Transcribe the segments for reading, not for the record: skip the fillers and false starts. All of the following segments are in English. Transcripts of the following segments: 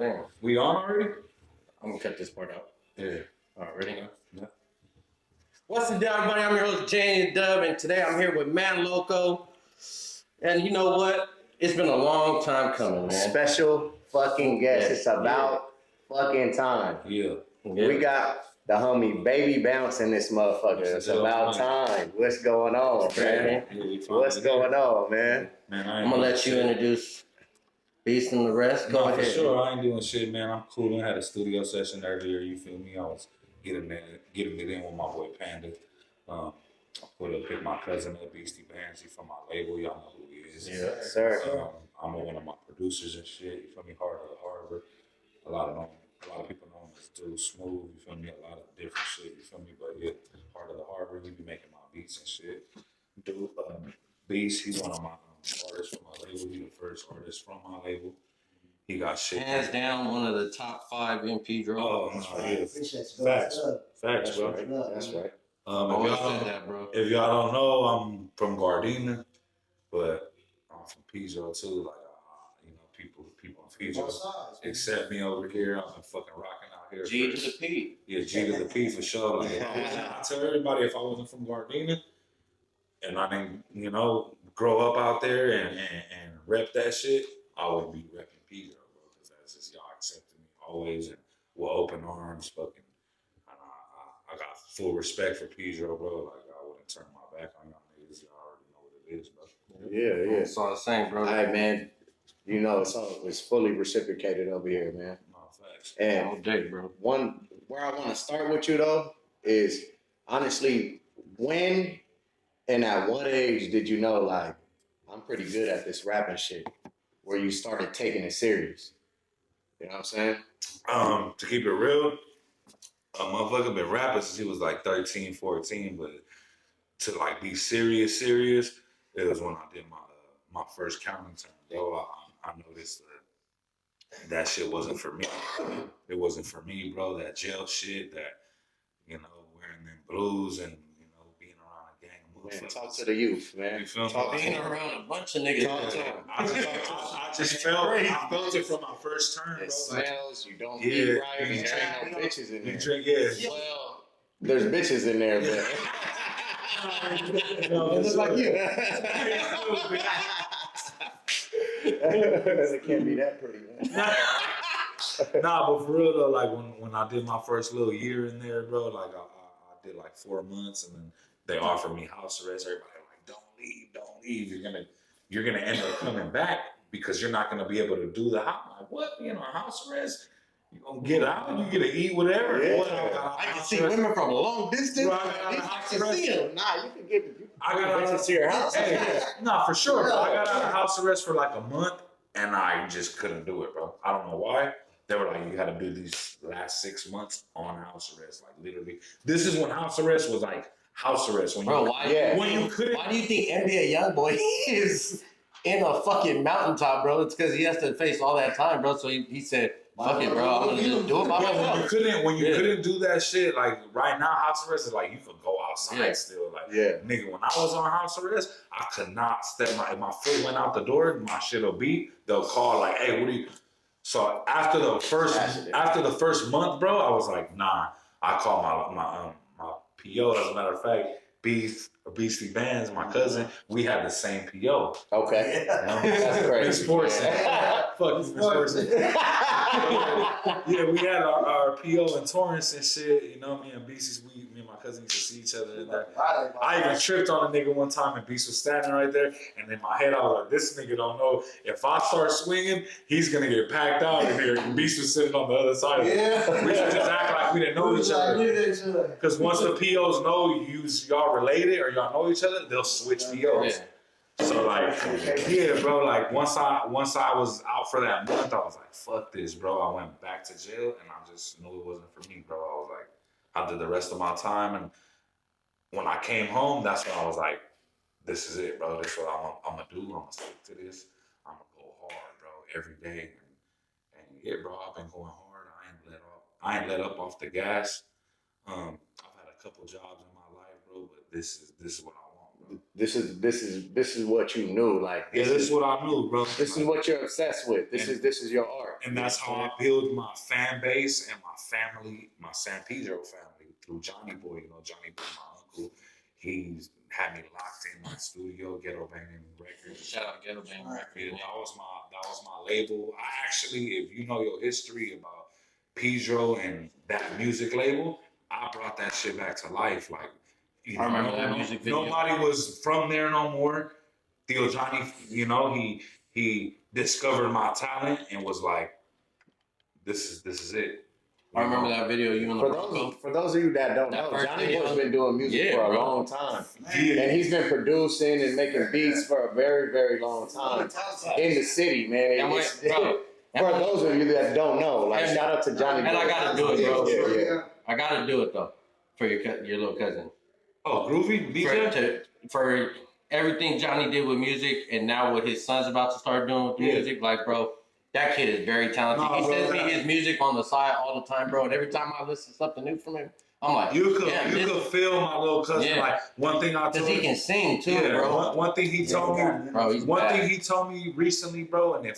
damn. We on already? I'm gonna cut this part out. Yeah. All right, ready? Yeah. What's the deal, everybody? I'm your host, Jane Dub, and today I'm here with Man Loco. And you know what? It's been a long time coming, man. Special fucking guest. It's about fucking time. Yeah. We got the homie Baby Bounce in this motherfucker. It's about time. What's going on, man? What's going on, man? Man, I'm gonna let you introduce Beast and the rest. Go No, ahead. for sure. I ain't doing shit, man. I'm cool. I had a studio session earlier. You feel me? I was getting it in with my boy Panda. I picked my cousin up, Beastie Bandsy, from my label. Y'all know who he is. Yeah, sir. I'm one of my producers and shit. You feel me? Heart of the Harbor. A lot of people know him as Dude Smooth. You feel me? A lot of different shit. You feel me? But yeah, Heart of the Harbor. He be making my beats and shit. Dude, Beast. He's one of my artists from my label. He the first artist from my label. He got shit. Hands down, one of the top 5 MP drones. Oh, no, yeah. Facts, bro. That's right. If y'all don't know, I'm from Gardena, but I'm from Pijo too. Like, you know, people in Pijo accept me over here. I've been fucking rocking out here. G to the P. Yeah, G to the P for sure. Like, I tell everybody, if I wasn't from Gardena and I didn't, you know, grow up out there and rep that shit, I would be repping Pijo, bro, because that's just y'all accepted me always and with open arms, fucking. I got full respect for Pedro, bro. Like, I wouldn't turn my back on y'all niggas. Y'all already know what it is, bro. Yeah. It's all the same, bro. All right, man. You know, it's fully reciprocated over here, man. No, facts. And all day, bro. One where I want to start with you though is honestly, when and at what age did you know, like, I'm pretty good at this rapping shit, where you started taking it serious? You know what I'm saying? To keep it real, a motherfucker been rapping since he was like 13, 14, but to like be serious, it was when I did my first counting term, bro. I noticed that shit wasn't for me. It wasn't for me, bro. That jail shit, that, you know, wearing them blues and, you know, being around a gang of motherfuckers. Man, talk to the youth, man. You feel me? Being around a bunch of niggas. I just felt it from my first term, bro. It smells, you don't eat right, you ain't no bitches in there. You drink, yeah. Well, there's bitches in there, but no, it's like you. It can't be that pretty, man. Nah, but for real though, like when I did my first little year in there, bro, like I did like 4 months, and then they offered me house arrest. Everybody like, don't leave. You're gonna end up coming back because you're not gonna be able to do the house. I'm like, what? You know, house arrest? You gonna get out? You get to eat whatever? Yeah. I can see women from a long distance. I can see them. Nah, you can get I got bitches to your house. Nah, for sure. Bro. I got out of house arrest for like a month, and I just couldn't do it, bro. I don't know why. They were like, you got to do these last 6 months on house arrest, like literally. This is when house arrest was like house arrest. When bro, you couldn't. Why do you think NBA YoungBoy is in a fucking mountaintop, bro? It's because he has to face all that time, bro. So he said, fuck it, bro. I'm gonna just do it by myself. When you couldn't do that shit, like right now, house arrest is like you could go outside still. Like, nigga, when I was on house arrest, I could not step if my foot went out the door, my shit'll beat. They'll call like, hey, what do you? So after the first month, bro, I was like, nah. I called my PO. As a matter of fact, Beastie Bands, my cousin, we had the same PO. Okay. You know? That's crazy. Sports. Fuck sports. Yeah, we had our PO in Torrance and shit. You know, me and my cousin used to see each other in there. I even tripped on a nigga one time and Beast was standing right there. And in my head, I was like, this nigga don't know. If I start swinging, he's going to get packed out in here. And Beast was sitting on the other side of it. We should just act like we didn't know each other. Because once the POs know y'all related or y'all know each other, they'll switch POs. Yeah. So like, yeah, bro. Like once I was out for that month, I was like, "Fuck this, bro." I went back to jail, and I just knew it wasn't for me, bro. I was like, I did the rest of my time, and when I came home, that's when I was like, "This is it, bro. This is what I'm gonna do. I'm gonna stick to this. I'm gonna go hard, bro, every day." And yeah, bro, I've been going hard. I ain't let up off the gas. I've had a couple jobs in my life, bro, but this is what I want, bro. this is what you knew. Like Yeah, this is what I knew, bro. This is what you're obsessed with. This is your art. And that's how I build my fan base and my family, my San Pedro family through Johnny Boy. You know, Johnny Boy, my uncle, he's had me locked in my studio, Ghetto Banging Records. Shout out Ghetto Banging Records. Yeah, that was my label. I actually, if you know your history about Pedro and that music label, I brought that shit back to life. Like, you know, I remember that music video. Nobody was from there no more. Theo Johnny, you know, he discovered my talent and was like, this is it. I remember that video. You in the Bronco. For those of you that don't That know, first Johnny video. Boy's been doing music for a long time, and he's been producing and making beats for a very, very long time in the city, man. And It's- bro, for those of you that don't know, like And- shout out to Johnny Boy. and I gotta do it, bro. Yeah. I gotta do it though for your little cousin. Oh, Groovy, DJ? For everything Johnny did with music, and now what his son's about to start doing with the music, like, bro, that kid is very talented. Nah, He bro, sends me his music on the side all the time, bro. And every time I listen to something new from him, I'm like, You could yeah, could feel my little cousin. Yeah. Like one thing I because told he him, can sing too, bro. One thing he told me, Bro, he's one bad. thing he told me recently, bro, and it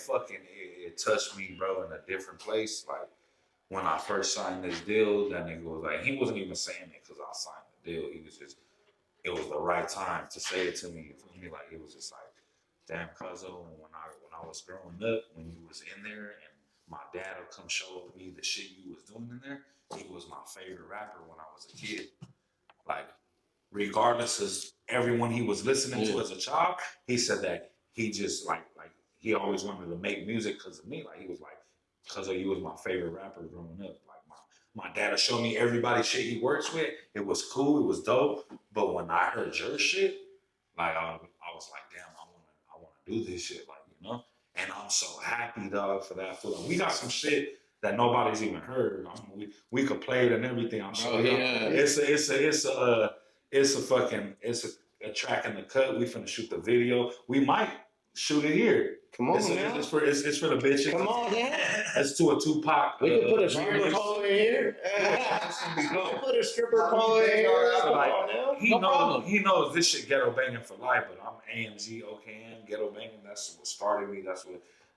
touched me, bro, in a different place. Like when I first signed this deal, that nigga was like, he wasn't even saying it because I signed the deal. He was just, it was the right time to say it to me. You feel me? Like it was just like, damn, cuzzo, when I was growing up, when you was in there and my dad would come show me the shit you was doing in there, he was my favorite rapper when I was a kid. Like, regardless of everyone he was listening to as a child, he said that he just like he always wanted to make music because of me. Like he was like, because of you was my favorite rapper growing up. Like my dad would show me everybody's shit he works with. It was cool, it was dope. But when I heard your shit, like I was like, damn, I wanna do this shit, like, you know? And I'm so happy, dog, for that. Like, we got some shit that nobody's even heard. I mean, we could play it and everything. I'm sure. It's a track in the cut. We finna shoot the video. We might shoot it here. Come on, man. It's for the bitches. Come on, man. It's to a Tupac. We can put a stripper pole in here. We can put a stripper pole in here. So, like, he knows this shit ghetto banging for life, but I'm AMG, OKN, ghetto banging. That's what started me. That's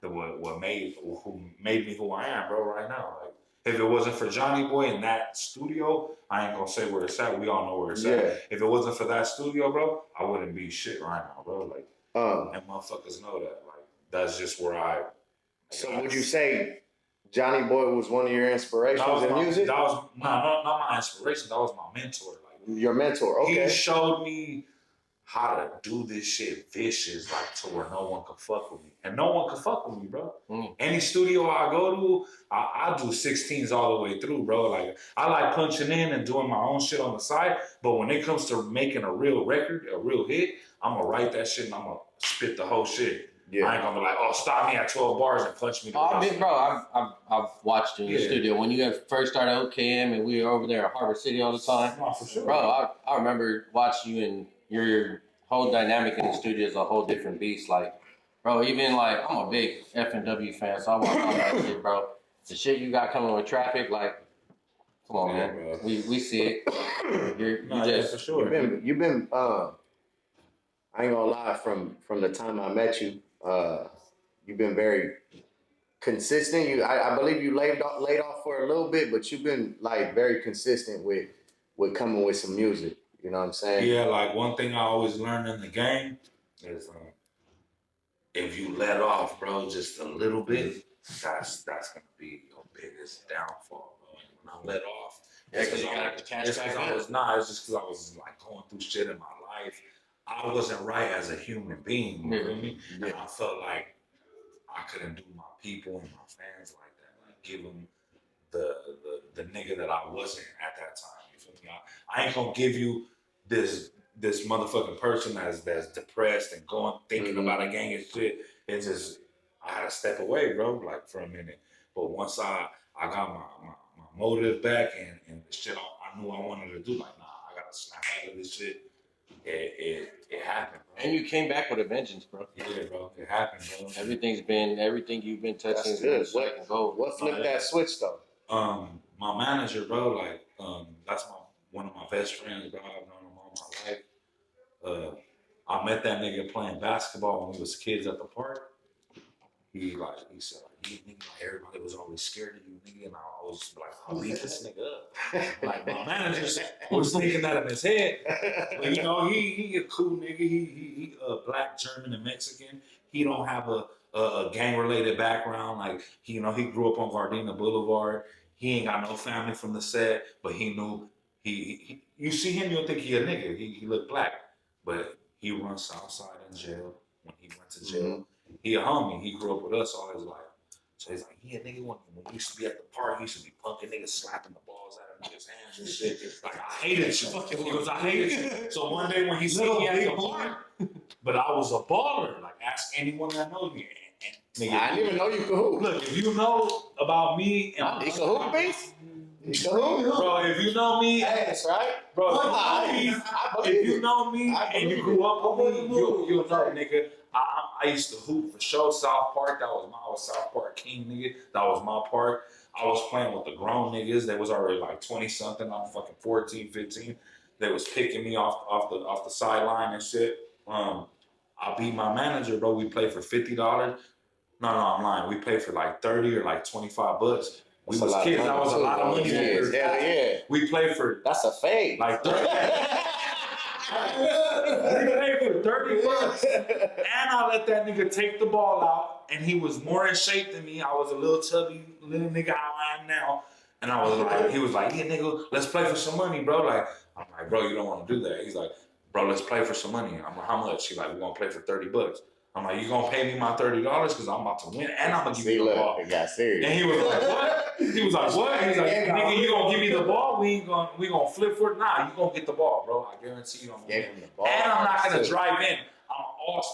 what made me who I am, bro, right now. Like, if it wasn't for Johnny Boy in that studio, I ain't gonna say where it's at. We all know where it's at. If it wasn't for that studio, bro, I wouldn't be shit right now, bro. Like, and motherfuckers know that. Like, that's just where So would you say Johnny Boy was one of your inspirations in music? That was not my inspiration. That was my mentor. Like, your mentor, okay. He showed me how to do this shit vicious, like to where no one could fuck with me. And no one could fuck with me, bro. Any studio I go to, I do 16s all the way through, bro. Like, I like punching in and doing my own shit on the side, but when it comes to making a real record, a real hit, I'm gonna write that shit and I'm gonna spit the whole shit. I ain't gonna be like, oh, stop me at 12 bars and punch me. I've watched you in the studio when you first started OKM and we were over there in Harbor City all the time. No, for sure. Bro, I remember watching you and your whole dynamic in the studio is a whole different beast. Like, bro, even like, I'm a big F&W fan, so I watch all that shit, bro. The shit you got coming with Traffic, like, come on, man. Bro. We see it. For sure. You've been I ain't gonna lie, from the time I met you, you've been very consistent. I believe you laid off for a little bit, but you've been like very consistent with coming with some music. You know what I'm saying? Yeah, like one thing I always learned in the game is if you let off, bro, just a little bit, that's gonna be your biggest downfall, bro. And when I let off, it's just because I was like going through shit in my life. I wasn't right as a human being, you feel me? And I felt like I couldn't do my people and my fans like that, like give them the nigga that I wasn't at that time. You feel me? I ain't gonna give you this motherfucking person that's depressed and thinking about a gang and shit. It's just I had to step away, bro, like for a minute. But once I got my motive back and the shit I knew I wanted to do, like, nah, I gotta snap out of this shit. It happened, bro. And you came back with a vengeance, bro. Yeah, bro. It happened, bro. Everything you've been touching That's is good. like gold. What flipped that switch though? My manager, bro, like, that's one of my best friends, bro. I've known him all my life. I met that nigga playing basketball when we was kids at the park. He said, like, you nigga, like, everybody was always scared of you, nigga. And I was like, I'll beat this nigga up. Like, my manager was thinking that in his head. But, you know, he a cool nigga. He black, German, and Mexican. He don't have a gang-related background. Like, he grew up on Gardena Boulevard. He ain't got no family from the set, but he knew you see him, you'll think he a nigga. He look black. But he runs Southside in jail. When he went to jail, he a homie. He grew up with us all his life. So he's like, yeah, nigga, when he used to be at the park, he used to be punking niggas, slapping the balls out of niggas' hands and shit. Like, I hated you. Because I hated you. So one day when he seen me at the park, but I was a baller. Like, ask anyone that knows me. And, nigga, I didn't even know you could hoop. Look, if you know about me and you could hoop, Beast? You could hoop? Bro, if you know me, that's right. Bro, if you know me and you grew up with me, you'll know, nigga. I used to hoop for sure. South Park, I was South Park king, nigga. That was my part. I was playing with the grown niggas. They was already like 20-something. I'm fucking 14, 15. They was picking me off the sideline and shit. I beat my manager, bro. We played for $50. No, I'm lying. We played for like 30 or like $25. We was kids. That was a lot of money. Yeah. We played for. That's a fade. Like 30. We played for $30, and I let that nigga take the ball out, and he was more in shape than me. I was a little chubby little nigga how I am now, and he was like, yeah, nigga, let's play for some money, bro. Like, I'm like, bro, you don't want to do that. He's like, bro, let's play for some money. I'm like, how much? He's like, we're gonna play for $30. I'm like, you gonna pay me my $30 because I'm about to win, and I'm gonna give you the ball. It got serious. And he was like, what? He was like, what? He's like, nigga, you gonna give me the ball? We gonna flip for it? Nah, you gonna get the ball, bro. I guarantee you I'm gonna win. And I'm not gonna drive in. I'm all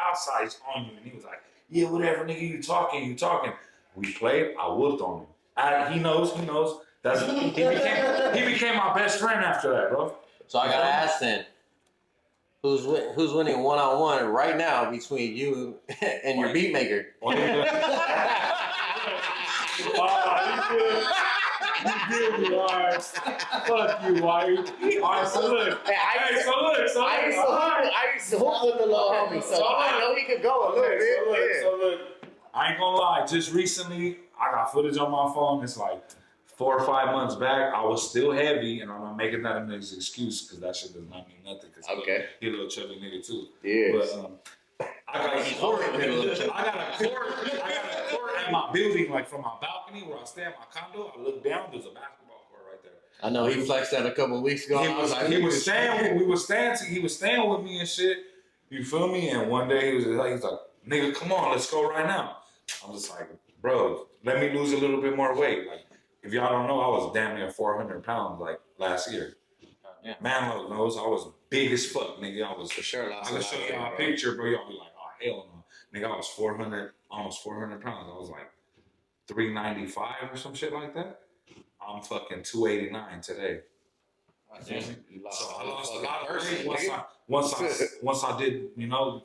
outside on you. And he was like, yeah, whatever, nigga, you talking. We played, I whooped on him. He knows. He became my best friend after that, bro. So I gotta ask then, who's winning one-on-one right now between you and your beat maker? You did, Lars. Fuck you, White. All right, so look. I used to hoop with the little homie, so I know he could go a little bit. So look, I ain't gonna lie. Just recently, I got footage on my phone. It's like 4 or 5 months back. I was still heavy, and I'm not making that an excuse because that shit does not mean nothing. Okay. He a little chubby nigga too. Yeah. But I got a court at my building, like from my balcony where I stay at my condo. I look down, there's a basketball court right there. I know he flexed that a couple of weeks ago. He was staying with me and shit. You feel me? And one day he was like, nigga, come on, let's go right now. I'm just like, bro, let me lose a little bit more weight. Like, if y'all don't know, I was damn near 400 pounds like last year. Yeah. Man knows I was big as fuck, nigga. I was for sure. I can show y'all a picture, bro. Y'all be like, oh hell no, nigga. I was almost 400 pounds. I was like 395 or some shit like that. I'm fucking 289 today. So I lost a lot of weight once I did,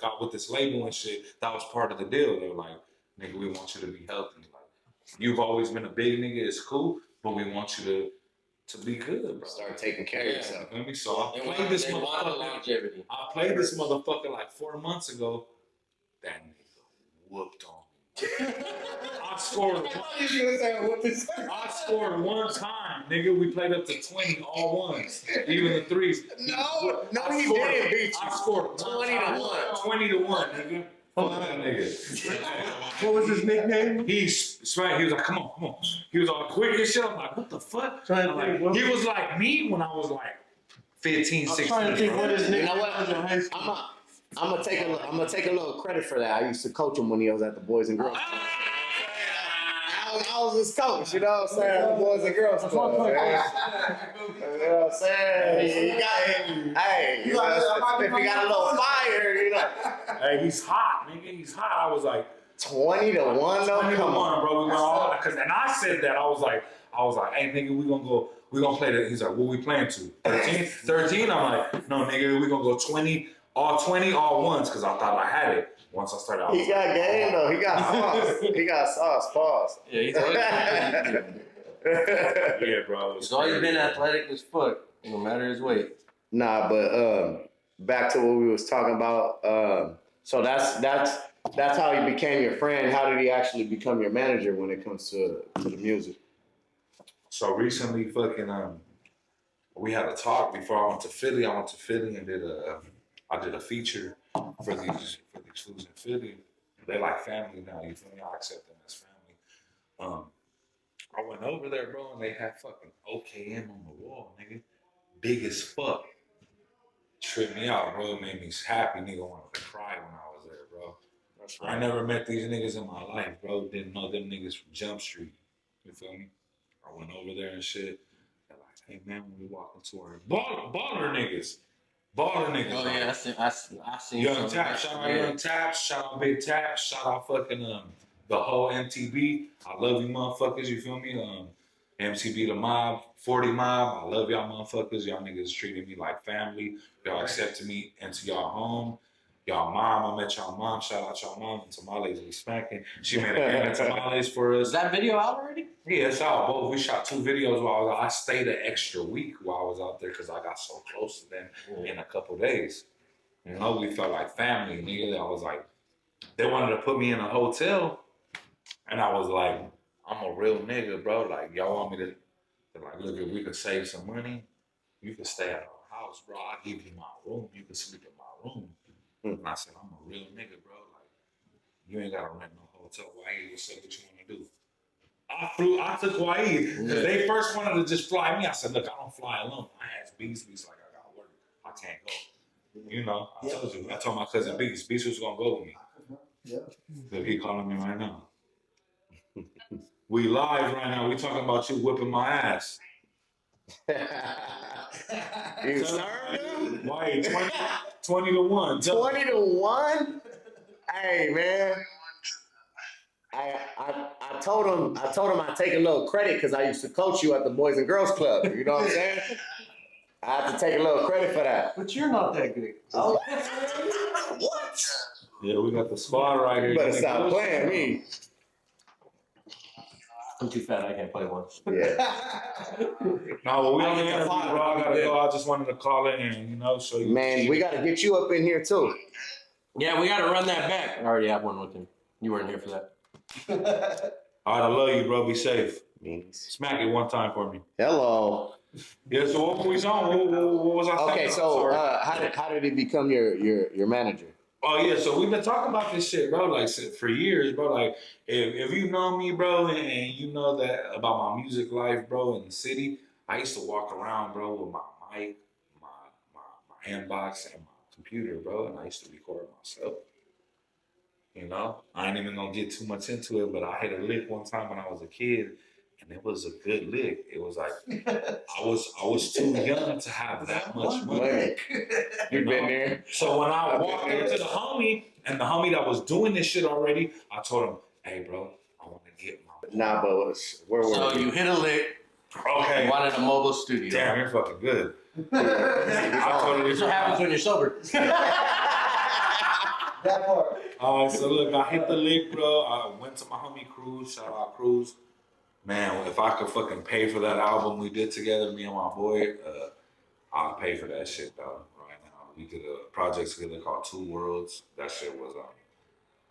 got with this label and shit. That was part of the deal. They were like, nigga, we want you to be healthy. Like, you've always been a big nigga. It's cool, but we want you to be good, bro. Start taking care of yourself. So I played this motherfucker. I played this motherfucker like 4 months ago. That nigga whooped on me. I scored one time, nigga. We played up to 20 all ones, even the threes. No, he didn't beat you. I scored 20 to 1. 20 to 1, nigga. Fuck that nigga. What was his nickname? He was like, come on. He was all quick and shit. I'm like, what the fuck? He was like me when I was like 15, 16. I'm trying to think what his nickname was in high school. I'm gonna take a little credit for that. I used to coach him when he was at the Boys and Girls Club. I was his coach, you know what I'm saying? The Boys and Girls Club. You know what I'm saying? If you got a little fire, Hey, he's hot, nigga. He's hot. I was like 20 to 1 though. 20 to 1, bro. We went all and I said that. I was like, hey nigga, we gonna play that. He's like, what we playing to? 13? 13? I'm like, no nigga, we gonna go 20, all ones, because I thought I had it. Once I started out. He got game though. He got sauce. He got sauce. Pause. Yeah, he's always yeah, bro. He's always been athletic as fuck, no matter his weight. Nah, but back to what we was talking about. So that's how he became your friend. How did he actually become your manager when it comes to the music? So recently, we had a talk before I went to Philly. I went to Philly and I did a feature for these fools in Philly. They like family now. You feel me? I accept them as family. Um, I went over there, bro, and they had fucking OKM on the wall, nigga. Big as fuck. Tripped me out, bro. It made me happy. Nigga wanted to cry when I was there, bro. That's I never met these niggas in my life, bro. Didn't know them niggas from Jump Street. You feel me? I went over there and shit. They're like, hey man, when we walk into our baller niggas. Baller niggas. Oh yeah, I seen Young some. Tap, shout out Young Tap, shout out Big Tap, shout out fucking the whole MTB. I love you motherfuckers, you feel me? MTB the mob, 40 mob, I love y'all motherfuckers. Y'all niggas treated me like family. Y'all accepted me into y'all home. Y'all mom, I met y'all mom. Shout out y'all mom. Tamales we smacking. She made a can of tamales for us. Is that video out already? Yeah, it's out both. We shot 2 videos while I stayed an extra week while I was out there because I got so close to them in a couple days. You know, we felt like family, nigga. I was like, they wanted to put me in a hotel, and I was like, I'm a real nigga, bro. Like, y'all want me to like, look, if we could save some money, you could stay at our house, bro. I'll give you my room. You can sleep in my room. And I said, I'm a real nigga, bro. Like, you ain't gotta rent no hotel. Why you say what you want to do? I took Hawaii because they first wanted to just fly me. I said, look, I don't fly alone. I asked Beast like, I got work. I can't go. You know, I told you. I told my cousin Beast. Beast was gonna go with me. Yeah. So he calling me right now. We live right now. We talking about you whipping my ass. You served Why 20 to 1. 20 to 1? Hey man. I told him I'd take a little credit because I used to coach you at the Boys and Girls Club. You know what I'm saying? I have to take a little credit for that. But you're not that good. Oh. What? Yeah, we got the squad right here. You better stop playing me. I'm too fat. I can't play one. Yeah. No, well, we on the interview, bro. I gotta go. I just wanted to call in, you know, so you. Man, we gotta get you up in here too. Yeah, we gotta run that back. I already have one with him. You weren't here for that. All right, I love you, bro. Be safe. Means. Smack it one time for me. Hello. Yeah. So what were we on? What was I saying? Okay, so how did he become your manager? Oh yeah, so we've been talking about this shit, bro. Like for years, bro. Like if you know me, bro, and you know that about my music life, bro, in the city, I used to walk around, bro, with my mic, my inbox, and my computer, bro, and I used to record myself. You know, I ain't even gonna get too much into it, but I had a lick one time when I was a kid, and it was a good lick. It was like I was too young to have that much money. You been there? So when I walked up to the homie, and the homie that was doing this shit already, I told him, "Hey, bro, I want to get my." Nah, but where were So we? you hit a lick. Okay. You wanted a mobile studio. Damn, you're fucking good. I totally. That's what happens when you're sober. That part. So look, I hit the lick, bro. I went to my homie Cruz. Shout out Cruz. Man, if I could fucking pay for that album we did together, me and my boy, I'll pay for that shit, though. Right now, we did a project together called Two Worlds. That shit was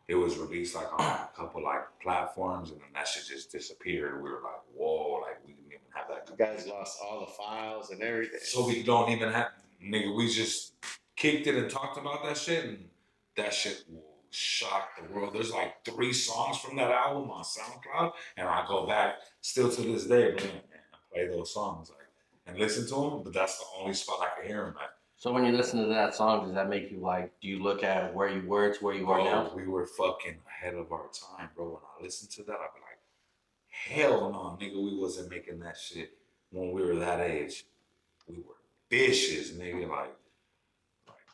it was released like on a couple like platforms, and then that shit just disappeared. We were like, whoa, like we didn't even have that. You guys lost all the files and everything. So we don't even have, nigga. We just kicked it and talked about that shit, and that shit will shock the world. There's like 3 songs from that album on SoundCloud, and I go back still to this day, man, I play those songs like and listen to them. But that's the only spot I can hear them at. So when you listen to that song, does that make you like? Do you look at where you were to where you are now? We were fucking ahead of our time, bro. When I listen to that, I be like, hell no, nigga, we wasn't making that shit when we were that age. We were vicious, nigga, like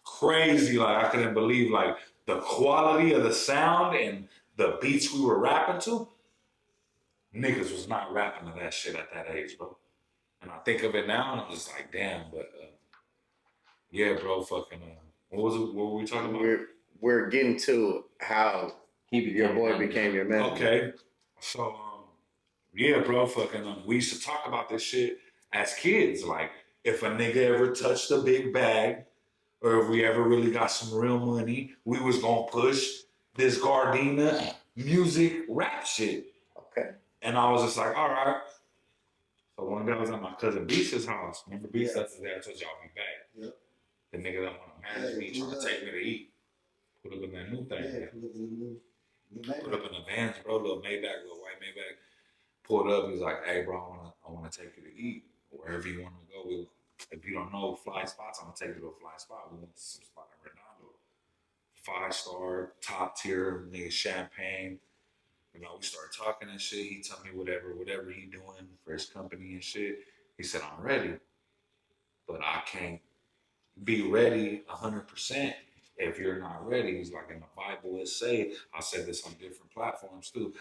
crazy. Like I couldn't believe like the quality of the sound and the beats we were rapping to. Niggas was not rapping to that shit at that age, bro. And I think of it now, and I'm just like, damn. But yeah, bro, fucking. What was it? What were we talking about? We're getting to how your boy became your manager. Okay, so yeah, bro, fucking. We used to talk about this shit as kids. Like, if a nigga ever touched a big bag, or if we ever really got some real money, we was gonna push this Gardena music rap shit. Okay. And I was just like, all right. So one day I was at my cousin Beast's house. Remember Beast? Yeah. That's the day I told you I'll be back. Yep. The nigga that want to manage me, trying to take me to eat. Put up in that new thing. Yeah, Put up in the vans, bro, little Maybach, little white Maybach. Pulled up, he's like, hey, bro, I wanna take you to eat. Wherever you want to go. If you don't know fly spots, I'm gonna take you to a fly spot. We went to some spot in Redondo. 5-star, top tier, nigga, champagne. You know, we started talking and shit. He told me whatever he doing for his company and shit. He said, I'm ready, but I can't be ready 100% if you're not ready. He's like, in the Bible it say, I said this on different platforms too.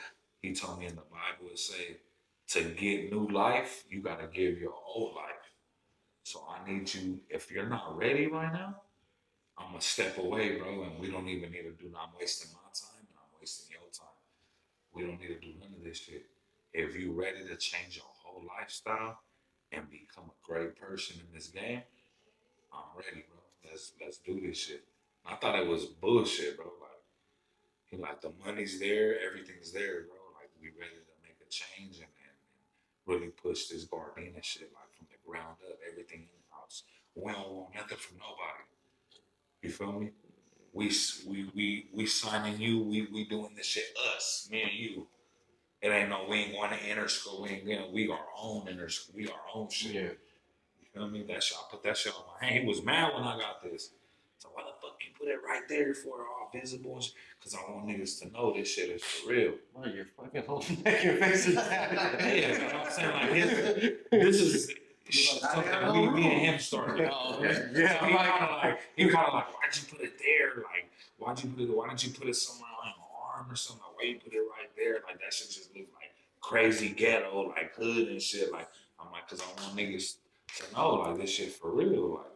He told me in the Bible it say, to get new life, you gotta give your old life. So I need you, if you're not ready right now, I'm gonna step away, bro, and we don't even need to do, I'm wasting my time and I'm wasting your time. We don't need to do none of this shit. If you ready to change your whole lifestyle and become a great person in this game, I'm ready, bro. Let's do this shit. I thought it was bullshit, bro. Like the money's there, everything's there, bro. Like we ready to make a change and really push this Gardena shit like from the ground up, everything in the house. We don't want nothing from nobody. You feel me? We signing you. We doing this shit. Us, me and you. It ain't no. We ain't going to inner school. We ain't. You know, we our own inner school. We our own shit. Yeah. You feel me? That shit. I put that shit on my hand. He was mad when I got this. So why the fuck you put it right there for all visible? Because I want niggas to know this shit is for real. Well, you're fucking holding back your face. Yeah, you know what I'm saying? Like this is something me and him started. Oh, okay. Yeah, he kind of like, why'd you put it there? Like, why didn't you put it somewhere on your arm or something? Like, why you put it right there? Like, that shit just look like crazy ghetto, like hood and shit. Like, I'm like, cause I want niggas to know, like, this shit for real. Like,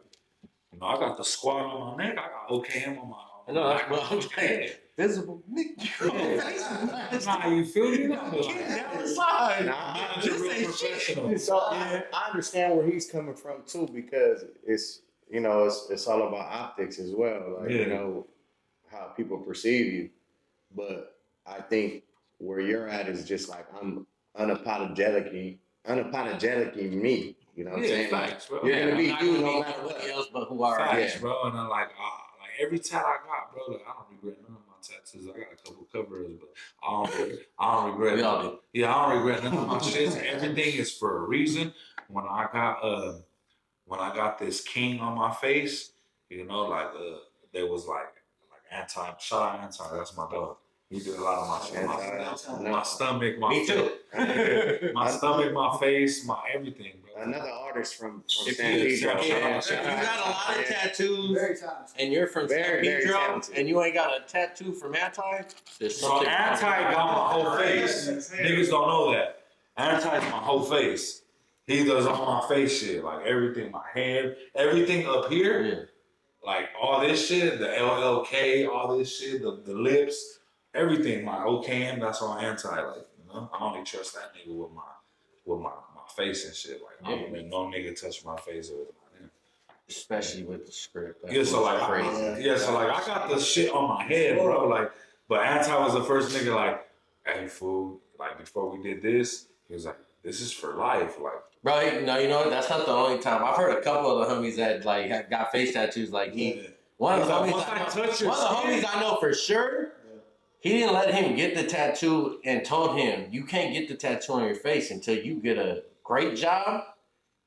you know, I got the squad on my neck. I got OKM on my arm. I know, that's what I'm saying. Visible. Nah, you feel me? Down the side. I'm just real professional. So I understand where he's coming from too, because it's it's all about optics as well. Like you know how people perceive you, but I think where you're at is just like I'm unapologetically me. You know what I'm saying? Facts, bro. You're gonna be you no matter nobody what. else but who are Facts, you. bro. And I'm like every tat I got, bro, like, I don't regret none of my tattoos. I got a couple covers, but I don't regret We all none. do. Yeah, I don't regret none of my shit. Everything is for a reason. When I got this king on my face, you know, like there was like shout out anti, that's my dog. He did a lot of my shit. My stomach, my Me too. my stomach, my face, my everything, bro. Another artist from If San you- Pedro. If you got a lot of tattoos Very talented. and you're from San Very, very Pedro talented. and you ain't got a tattoo from Anti, there's So something anti got my whole face. Niggas don't know that. Anti's my whole face. He does all my face shit, like everything, my head, everything up here, Yeah. like all this shit, the LLK, all this shit, the lips, everything, my OKM, that's all anti, like, you know? I only trust that nigga with my face and shit. Like, I don't let no nigga touch my face or with Especially with the script. That yeah, so was like, crazy. I got the shit on my head, bro. Like, but Anti was the first nigga like, hey, fool, like before we did this, he was like, this is for life, like. Bro, no, you know what? That's not the only time. I've heard a couple of the homies that like got face tattoos. Like one of the homies I know for sure. He didn't let him get the tattoo and told him you can't get the tattoo on your face until you get a great job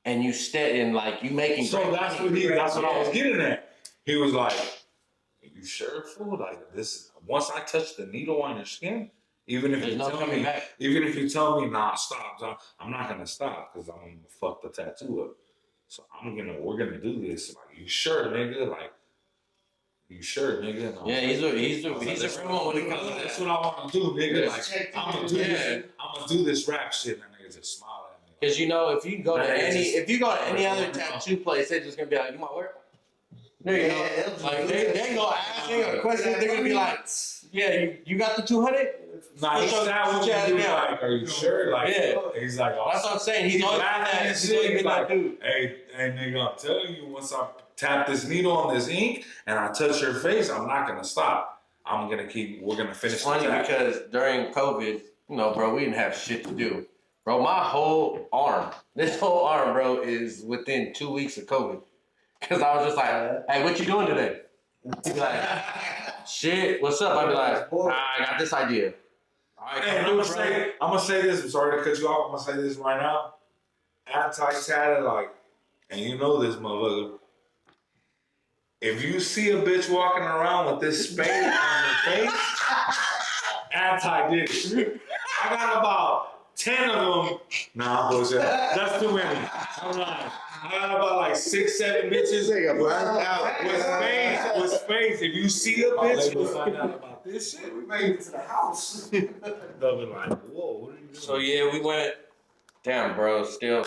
and you stay in like you making. So great that's money. what I was getting at. He was like, "You sure, fool? Like this? Once I touch the needle on your skin, even if There's you no tell coming me, back. even if you tell me, nah, stop, I'm not gonna stop because I'm gonna fuck the tattoo up. So we're gonna do this. Like, you sure, nigga? Like, you sure, nigga? And Yeah, he's a real one when it comes to That's that. what I want to do, nigga. Like, Check I'm gonna it. do this. I'm gonna do this rap shit, and niggas just smile at me. Because you know, if you go to any other tattoo place, they're just gonna be like, "You want work?" There you go. Like they ain't gonna ask, they ain't gonna question. They're gonna be like, "Yeah, you got the 200?" Nah, he sat with me. He was like, "Are you sure?" Like, Yeah. He's like, "Oh." That's what I'm saying. He's always been laughing that. and He's shit. always He's been that like, dude. hey, nigga, I'm telling you, once I tap this needle on this ink and I touch your face, I'm not gonna stop. We're gonna finish It's funny because during COVID, you know, bro, we didn't have shit to do. Bro, my whole arm, this whole arm, bro, is within 2 weeks of COVID. Cause I was just like, hey, what you doing today? He'd be like, shit, what's up? I'd be like, I got this idea. All right, Hey, I'm gonna say this. I'm sorry to cut you off. I'm gonna say this right now. Anti-tatted, like, and you know this, motherfucker. If you see a bitch walking around with this spade on her face, anti did it. I got about 10 of them. Nah, bullshit. That's too many. I'm lying. I got about like 6, 7 bitches with spades. If you see a bitch, we'll find out about this shit. We made it to the house. They'll be like, whoa, what are you doing? So yeah, we went. Damn, bro. Still,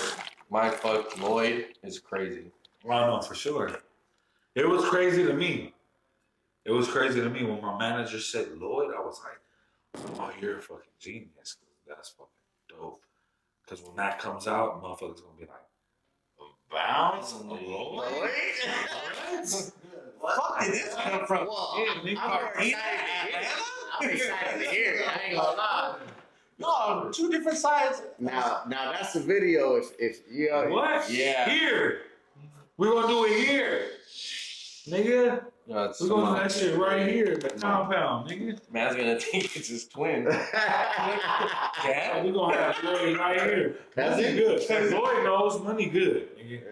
my fuck Lloyd is crazy. Well, I know for sure. It was crazy to me. It was crazy to me when my manager said Lloyd. I was like, oh, you're a fucking genius. That's fucking dope. Because when that comes out, motherfuckers gonna be like, bounce, Lloyd. Fuck did this come from? Well, I'm excited to hear it. I ain't gonna lie. No, 2 different sides. Now that's the video. If you What? Yeah. Here. We're gonna do it here. Nigga. No, We're gonna do that shit right here in the compound, nigga. Man's gonna think it's his twin. Yeah, we're gonna have Lloyd right here. That's Money it. good. Lloyd knows money good, nigga.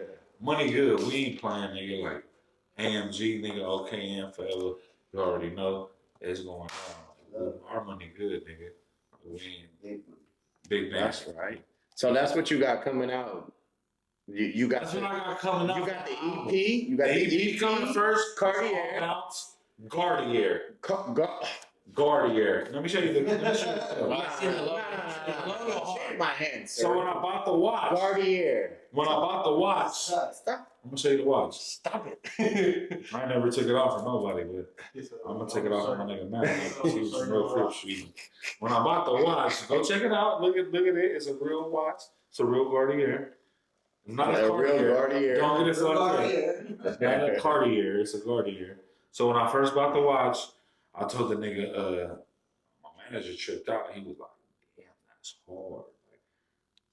Money good. We ain't playing, nigga, like AMG, nigga, OKM forever. You already know it's going on. Our money good, nigga. We ain't big bang. That's right. So that's what you got coming out. You got That's what I got coming up. You got the EP. You got The EP coming first. Cartier. Gardier. Gardier. Let me show you the. Shake my hand, sir. So when I bought the watch. Gardier. When I bought the watch. Stop. I'm gonna show you the watch. Stop it. I never took it off for nobody, but I'm gonna take it off for my nigga man. He was some real flip shooting. When I bought the watch, go check it out. Look at it. It's a real watch. It's a real Gardier. It's not a real Gardier. Don't get it fucked up. It's not a Cartier. It's a Gardier. So when I first bought the watch, I told the nigga, my manager tripped out. He was like, "Damn, that's hard." Like,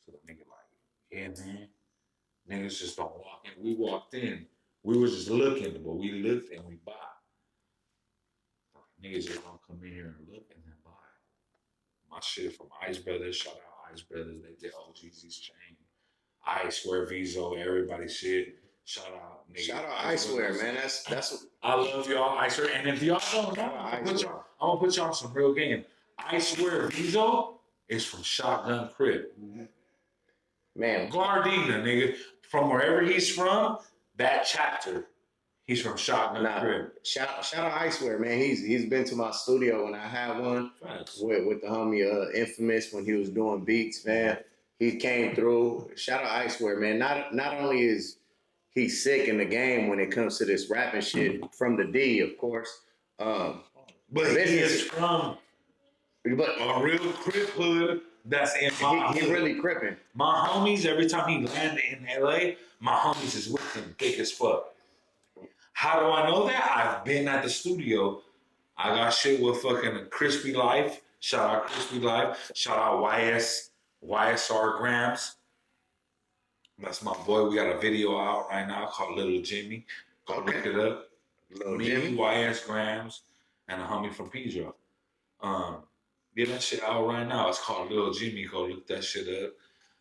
so the nigga like, "Yeah, man." Niggas just don't walk in. We walked in. We were just looking, but we looked and we bought. Niggas just don't come in here and look and then buy. My shit from Ice Brothers. Shout out Ice Brothers. They did OGZ's chain. Icewear, Viso, everybody shit. Shout out, nigga. Shout out Icewear, man. That's what I love y'all, Icewear. And if y'all don't know, I'm gonna put y'all on some real game. Icewear Viso is from Shotgun Crib. man. Gardena, nigga. From wherever he's from, that chapter, he's from Shotgun Crib. Shout out Icewear, man. He's been to my studio when I had one with the homie Infamous when he was doing beats, man. He came through. Shout out Icewear, man. Not only is he sick in the game when it comes to this rapping shit from the D, of course. But he is from a real Crip hood that's in my he really cripping. My homies, every time he landed in LA, my homies is with him, thick as fuck. How do I know that? I've been at the studio. I got shit with fucking Crispy Life. Shout out Crispy Life. Shout out YSR Grams. That's my boy. We got a video out right now called Little Jimmy. Go look it up. Little Me, Jimmy. YS Grams, and a homie from Pedro. Get that shit out right now. It's called Little Jimmy. Go look that shit up.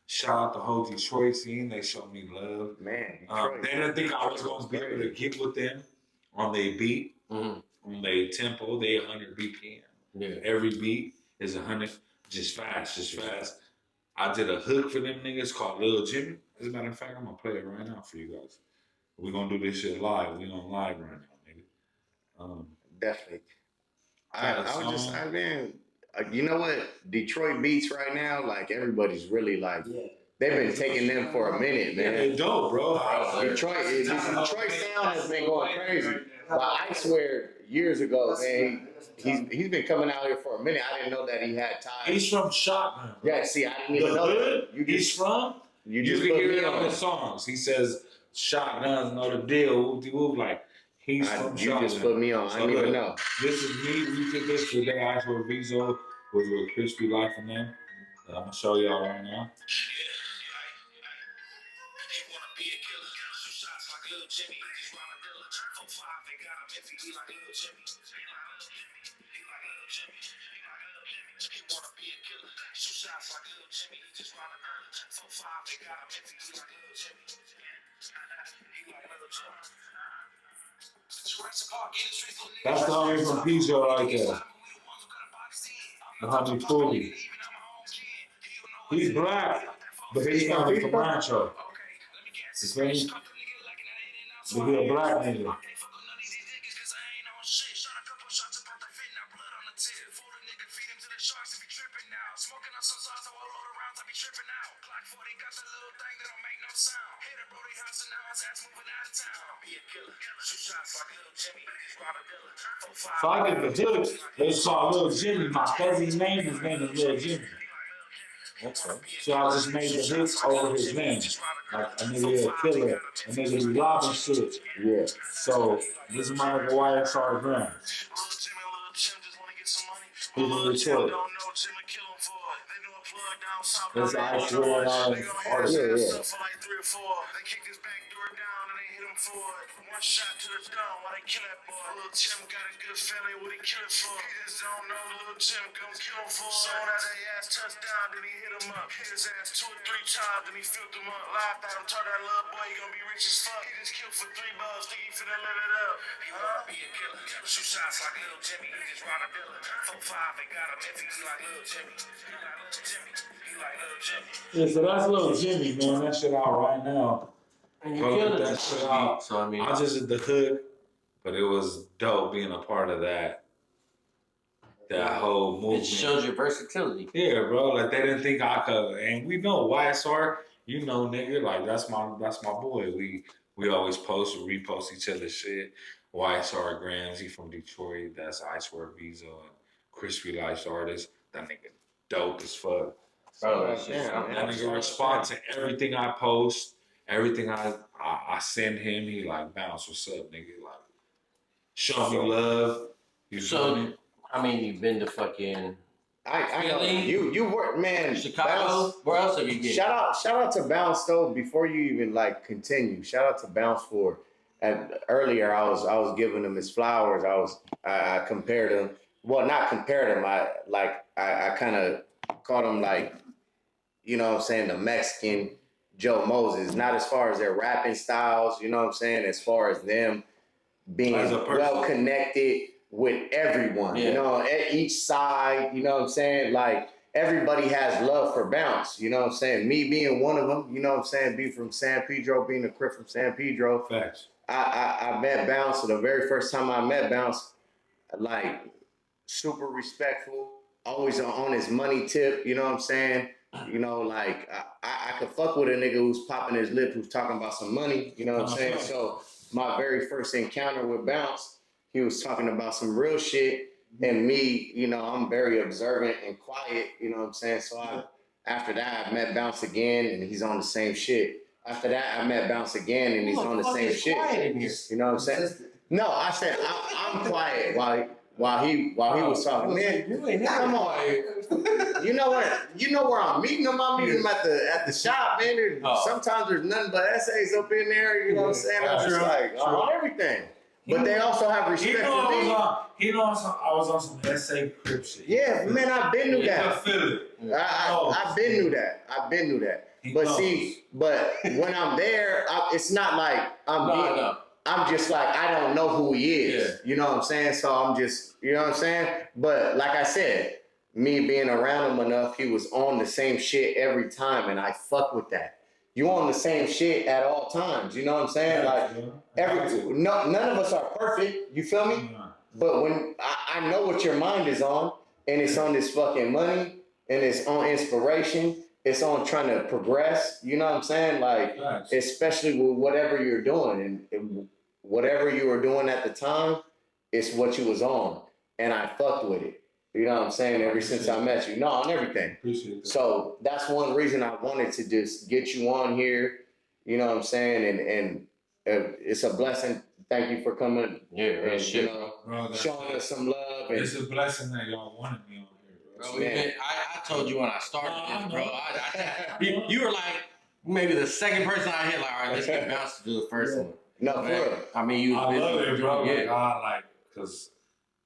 Shout out the whole Detroit scene. They showed me love. Man, They didn't think I was going to be able to get with them on their beat, on their tempo. They 100 BPM. Yeah. Every beat is 100, just fast. I did a hook for them niggas called Little Jimmy. As a matter of fact, I'm going to play it right now for you guys. We're going to do this shit live. We're on live right now, nigga. Definitely. You know what? Detroit beats right now, like everybody's really like, they've been taking them for a minute, man. Yeah, they dope, bro. Detroit sound has been going crazy. But I swear, years ago, man, he's been coming out here for a minute. I didn't know that he had ties. He's from Shotgun. Yeah, see, I didn't even know that. You can hear it on the songs. He says, Shotguns know the deal. Whoop-de-whoop, like, he's from You Shotgun. just put me on. I didn't even know. This is me. We took this today. I for Vizo was with Crispy Life and them. I'm gonna show y'all right now. That's the homie from Pizzo right there. The homie Fully. He's black, but his family from Rancho. You feel me? But he a black nigga. So I get the hood. It's called Lil Jimmy. My cousin's name is Lil Jimmy. Okay. So I just made the hook over his name. Like a nigga a killer, a nigga be robbing shit. Yeah. So this is my nigga YSR Graham. He's in Detroit. That's Ice World artist. Yeah. One shot to the dome, why they kill that boy? Lil Tim got a good family, what he kill it for? He just don't know Lil Tim gon' kill him for. Soon as they ass touched down, then he hit him up. Hit his ass 2 or 3 times, then he filled him up. Laughed at him, told that little boy he gon' be rich as fuck. He just killed for 3 bucks, think he finna live it up. He wanna be a killer, shoot shots like Lil Jimmy. He just robbed a dealer. 4-5, they got him if he like Lil Jimmy. He like Lil Jimmy. He like Lil Jimmy. Yeah, so that's Lil Jimmy, man. That shit out right now. And you killed that shit out. So I mean, I just did the hook, but it was dope being a part of that whole movement. it shows your versatility. Yeah, bro. Like they didn't think I could, and we know YSR. You know, nigga. Like that's my boy. We always repost each other's shit. YSR Grams. He from Detroit. That's Ice World Visa and Crispy Life's artist. That nigga dope as fuck. Bro, That nigga respond to everything I post. Everything I send him, he like, bounce, what's up, nigga? Like, show me love. You feel me? I mean, you've been to fucking I know Philly? you work, man. Chicago. Bounce, Where else have you been? shout out to Bounce though. Before you even like continue, shout out to Bounce for. Earlier, I was giving him his flowers. I compared him. Well, not compared him. I kind of called him like, you know what I'm saying, the Mexican Joe Moses. Not as far as their rapping styles, you know what I'm saying, as far as them being well connected with everyone, you know, at each side, you know what I'm saying? Like, everybody has love for Bounce, you know what I'm saying? Me being one of them, you know what I'm saying? Being from San Pedro, being a crip from San Pedro. Facts. I met Bounce, so the very first time I met Bounce, like, super respectful, always on his money tip, you know what I'm saying? You know, like, I could fuck with a nigga who's popping his lip, who's talking about some money, you know what I'm saying? So my very first encounter with Bounce, he was talking about some real shit, and me, you know, I'm very observant and quiet, you know what I'm saying? So after that, I met Bounce again, and he's on the same shit. After that, I met Bounce again, and he's on the same shit. You know what I'm saying? No, I said I'm quiet while he was talking. Man, come on. You know what? You know where I'm meeting him? I'm meeting him at the shop, man. Sometimes there's nothing but essays up in there. You know what I'm saying? I'm just like on everything. But they also have respect for me. He knows I was on some essay crip shit. Yeah, man, I've been knew that. I've been knew that. But when I'm there, it's not like I'm just like, I don't know who he is. Yeah. You know what I'm saying? So I'm just, you know what I'm saying? But like I said, me being around him enough, he was on the same shit every time, and I fuck with that. You on the same shit at all times. You know what I'm saying? None of us are perfect. You feel me? But when I know what your mind is on, and it's on this fucking money, and it's on inspiration, it's on trying to progress. You know what I'm saying? Like, especially with whatever you're doing, and whatever you were doing at the time, it's what you was on, and I fucked with it. You know what I'm saying? Ever since I met you. No, on everything. Appreciate that. So that's one reason I wanted to just get you on here You know what I'm saying? And it's a blessing. Thank you for coming. Yeah, real And, shit. you know, Bro, showing us some love. And it's a blessing that y'all wanted me on here, bro. Bro, I told you when I started this, bro. You were like maybe the second person I hit. Like, all right, let's get Bounce to do the first one. No, for real. I mean, you was I busy. love it, bro. Yeah. Like, I like, cause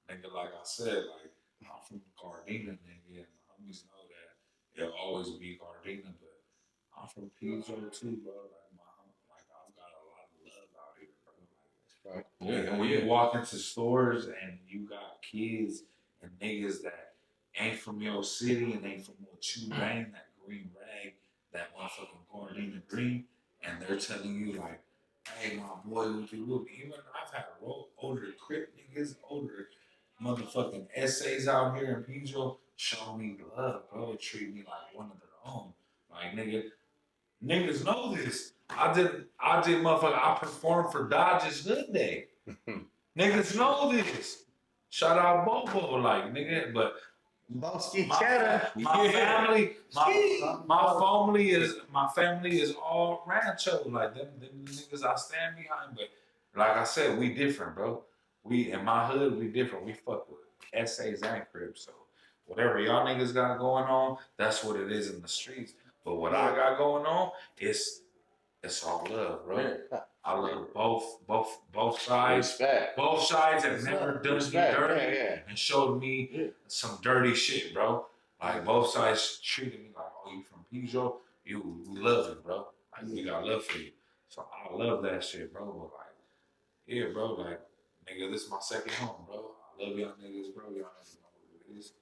nigga, like I said, like I'm from Gardena, nigga, and the homies know that it'll always be Gardena, but I'm from Pico too, bro. Like I've got a lot of love out here, bro. Like, Yeah, when you walk into stores and you got kids and niggas that ain't from your city and ain't from what you bang, that green rag, that motherfucking Gardena green, and they're telling you like, hey, my boy, what you look? Even I've had older Crip niggas, older motherfucking essays out here in Pico show me love, bro. Treat me like one of their own. Like, niggas know this. I did, motherfucker. I performed for Dodge's Hood Day. Niggas know this. Shout out Bobo, like, nigga, but Bosky my cheddar. family is all rancho. Like them niggas I stand behind. But like I said, we different, bro. We in my hood, we different. We fuck with essays and Crips. So whatever y'all niggas got going on, that's what it is in the streets. But what I got going on, it's all love, bro. I love both sides. Respect. Both sides have never done me dirty and showed me some dirty shit, bro. Like both sides treated me like, oh, you from Pico? We love you, bro. Like we got love for you. So I love that shit, bro. But like, yeah, bro, like, nigga, this is my second home, bro. I love y'all niggas, bro. Y'all niggas know what it is.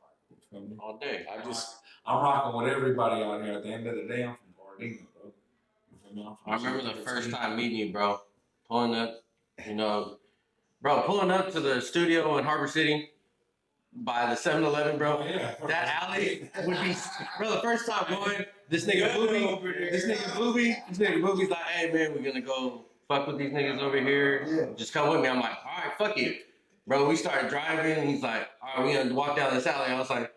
Like, you feel me? All day. I'm rocking with everybody out here. At the end of the day, I'm from Gardena, bro. I remember the first time meeting you, bro. Pulling up, pulling up to the studio in Harbor City by the 7-Eleven, bro. Oh, yeah. That alley would be, bro, the first time going, this nigga Booby's like, hey, man, we're gonna go fuck with these niggas over here. Yeah. Just come with me. I'm like, all right, fuck it. Bro, we started driving, and he's like, all right, we gonna walk down this alley. I was like,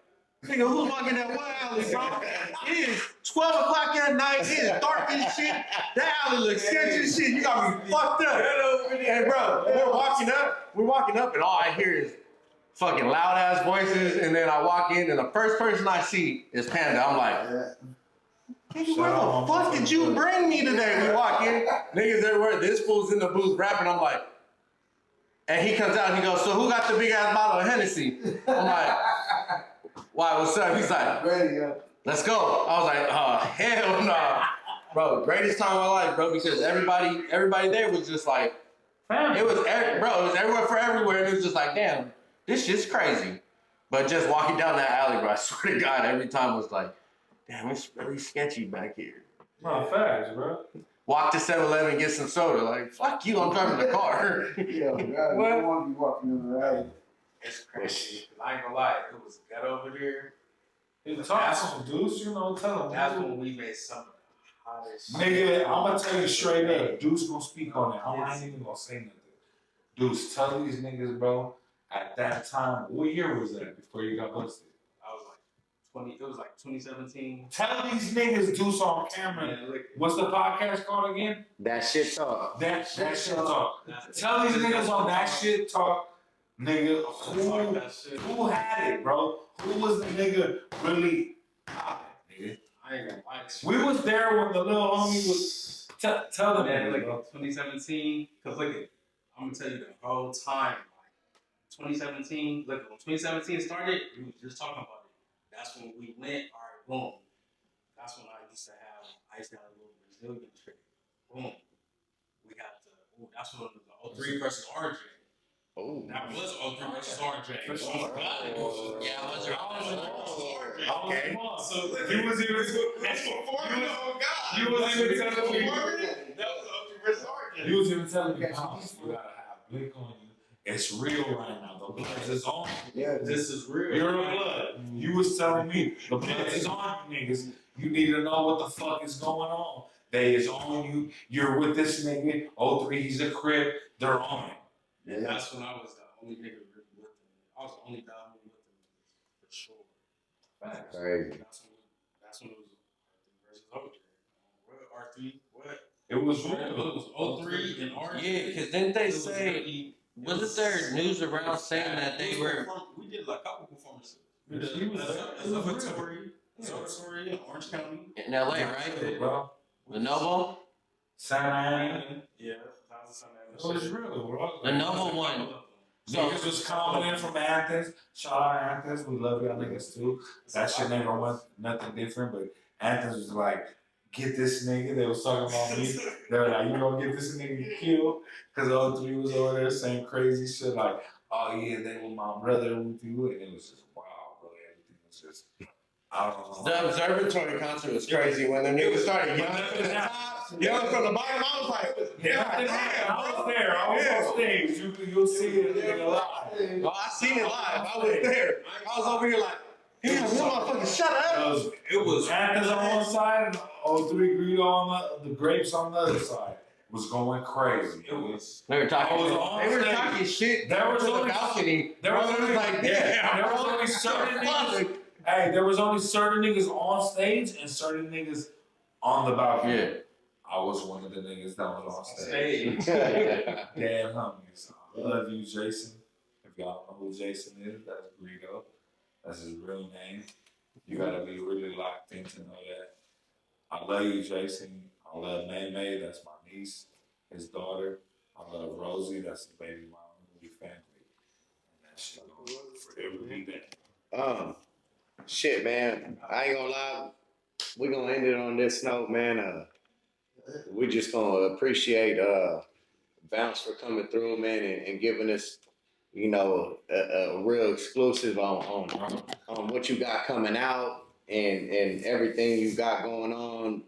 nigga, who's walking that one alley, bro? It is 12 o'clock at night. It is dark as shit. That alley looks sketchy as shit. You got me fucked up. Hey, bro, we're walking up, and all I hear is fucking loud ass voices. And then I walk in, and the first person I see is Panda. I'm like, nigga, where the fuck did you bring me today? We walk in, niggas everywhere. This fool's in the booth rapping. I'm like, and he comes out and he goes, so who got the big ass bottle of Hennessy? I'm like, why, what's up? He's like, let's go. I was like, hell no. Bro, greatest time of my life, bro, because everybody there was just like, it was everywhere for everywhere, and it was just like, damn, this shit's crazy. But just walking down that alley, bro, I swear to God, every time was like, damn, it's really sketchy back here. No, facts, bro. Walk to 7-Eleven, get some soda. Like, fuck you, I'm driving the car. Yeah, God, you don't want to be walking in the alley. It's crazy. I ain't gonna lie, it was good over here. Talk to him, Deuce, tell him. That's when we made some of the hottest Nigga, I'm gonna tell you straight up, Deuce gonna speak on it. I ain't even gonna say nothing. Deuce, tell these niggas, bro, at that time, what year was that before you got busted? I was like 2017. Tell these niggas, Deuce on camera. Yeah, What's the podcast called again? That shit talk. That shit talk. Tell these niggas on that shit talk, nigga, who had it, bro? Who was the nigga really poppin', nigga? I ain't gonna lie to We was there when the little homie was. Tell them, man, nigga, like 2017. Cause look, I'm gonna tell you the whole time. Like 2017. Look, when 2017 started, we was just talking about it. That's when we went. All right, boom. That's when I used to have a little Brazilian trick. Boom. We got that's when the 03 versus RJ. Oh. That was 03 versus RJ. For sure. Yeah, what's your Okay. So You was even. that's before God. You was even telling me. That was 03 versus RJ. You was even telling me, Pops, you gotta have blick on you. It's real right now. The blood is on. Yeah, This is real. You're in blood. You was telling me the blood is on you niggas. You need to know what the fuck is going on. They is on you. You're with this nigga. 03, he's a Crip. They're on it. And that's when I was the only nigga really with them. I was the only dominant with them for sure. Crazy. That's when it was R3 versus OJ. R3, what? was It real. was 03 in Orange. Yeah, because didn't they It was say, really- wasn't there news around saying that they were We did like a couple performances. We He did was a there. He was observatory in Orange County. in LA, right? Bro. The Novo? Santa Ana. Yeah, that was Santa It was real, bro. The Novo one. So, Niggas was coming in from Athens. Shout out Athens. We love y'all niggas too. That shit never went nothing different, but Athens was like, get this nigga. They was talking about me. They were like, you gonna get this nigga killed? Because O3 was over there saying crazy shit like, oh yeah, they were my brother with you. And it was just wow, bro. Everything was just, I don't know. The observatory concert was crazy when the niggas started yelling from the top, yelling from the bottom. I was like, I was there. I was on stage. You'll see it in the live. well, I seen it live. I was there. I was over here like, damn, you motherfucker, shut up. It was Athens on one side and O3 Greed on the grapes on the other side. It was going crazy. It was. they were talking. I was on They were stage. talking shit. There was to the only- balcony. There was Bro, only like, damn. there was only certain niggas. Hey, there was only certain niggas on stage and certain niggas on the balcony. Yeah. I was one of the niggas that was on stage. Stage. Damn homies. I love you, Jason. If y'all know who Jason is, that's Greedo. That's his real name. You gotta be really locked in to know that. I love you, Jason. I love May May, that's my niece, his daughter. I love Rosie, that's the baby mama of the family. And that shit gonna forever be there. Shit, man. I ain't gonna lie. We gonna end it on this note, man. We just gonna appreciate Bounce for coming through, man, and giving us, you know, a real exclusive on what you got coming out and everything you got going on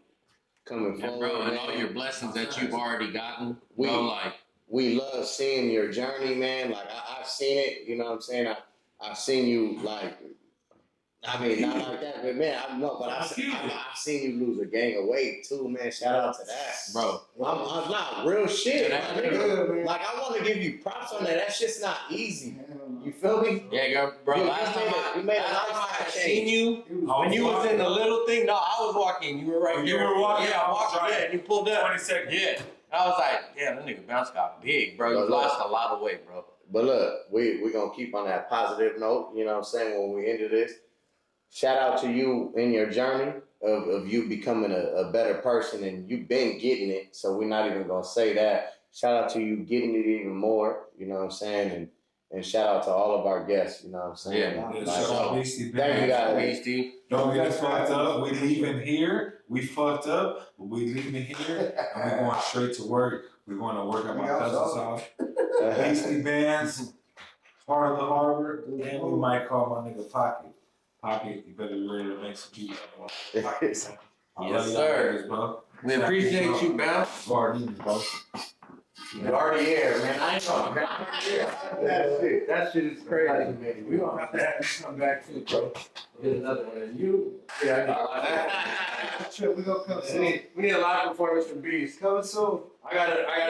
coming And forward. bro, and man. all your blessings that you've already gotten, We- bro, like, We love seeing your journey, man. Like I've seen it, you know what I'm saying? I've seen you like, I mean, not like that, but man, I know, but I've seen you lose a gang of weight too, man. Shout out to that. bro. I'm not real shit. Yeah, my nigga. Like I want to give you props on that. That shit's not easy. You feel me? Yeah, girl, bro. You last time you made a I lifestyle had change. seen you, when you was in the little thing, no, I was walking. You were right You there. were walking, Yeah, I I was walked. driving. Yeah, and you pulled up. 20 seconds. Yeah. I was like, yeah, that nigga Bounce got big, bro. You Look. lost a lot of weight, bro. But look, we gonna keep on that positive note. You know what I'm saying? When we ended this, shout out to you in your journey of you becoming a better person, and you've been getting it. So we're not even gonna say that. Shout out to you getting it even more. You know what I'm saying? And shout out to all of our guests. You know what I'm saying? Yeah. Like, Shout out Beastie thank you Band. guys. Beastie. Don't get fucked up. We leaving here. We fucked up, but we leaving here and we going straight to work. We're going to work at my cousin's house. Beastie Bands, Heart of the Harbor, and we might call my nigga Pocket. Pocket, you better be ready to make some beats. I love Yes, y'all sir. niggas, bro. We appreciate you, Bounce. Pardon me, bro. You already here, man. I ain't know. That shit is crazy. We gonna have to have you come back too, bro. Get another one. And you, yeah, Sure, we gonna come soon. we need a live performance from Beast. Coming soon. I gotta